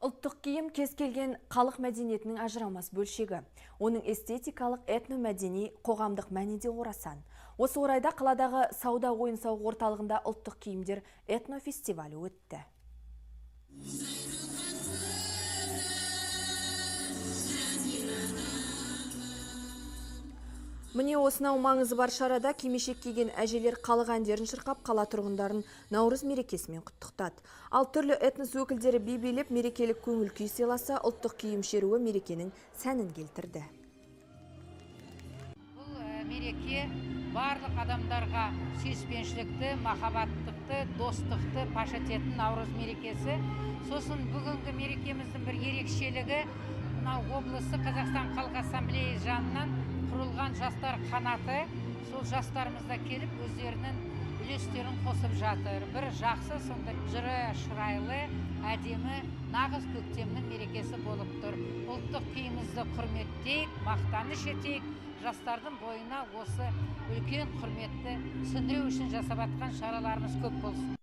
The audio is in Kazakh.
Ұлттық киім кез келген халық мәдениетінің ажырамас бөлшегі. Оның эстетикалық, этномәдени, қоғамдық мәні де орасан. Осы орайда қаладағы сауда ойын-сауық орталығында ұлттық киімдер этнофестивалі өтті. Міне осынау маңызы бар шарада кимешек киген әжелер халық әндерін шырқап, қала тұрғындарын Наурыз мерекесімен құттықтады. Ал түрлі этнос өкілдері би билеп, мерекелік көңіл күй сыйласа, ұлттық киім шеруі мерекенің сәнін келтірді. Бұл мереке барлық адамдарға сүйіспеншілікті, махаббаттықты, достықты паш ететін Наурыз мерекесі. Сосын бүгінгі мерекеміздің бір ерекшелігі, мынау облысы Қазақстан Халық Ассамблеясы жанынан құрылған жастар қанаты, сол жастарымызда келіп өздерінің үлестерін қосып жатыр. Бір жақсы, сонда жыры шырайлы, әдемі, нағыз көктемнің мерекесі болып тұр. Ұлттық киімімізді құрметтейік, мақтаныш етейік, жастардың бойына осы үлкен құрметті сіңіру үшін жасап жатқан шараларымыз көп болсын.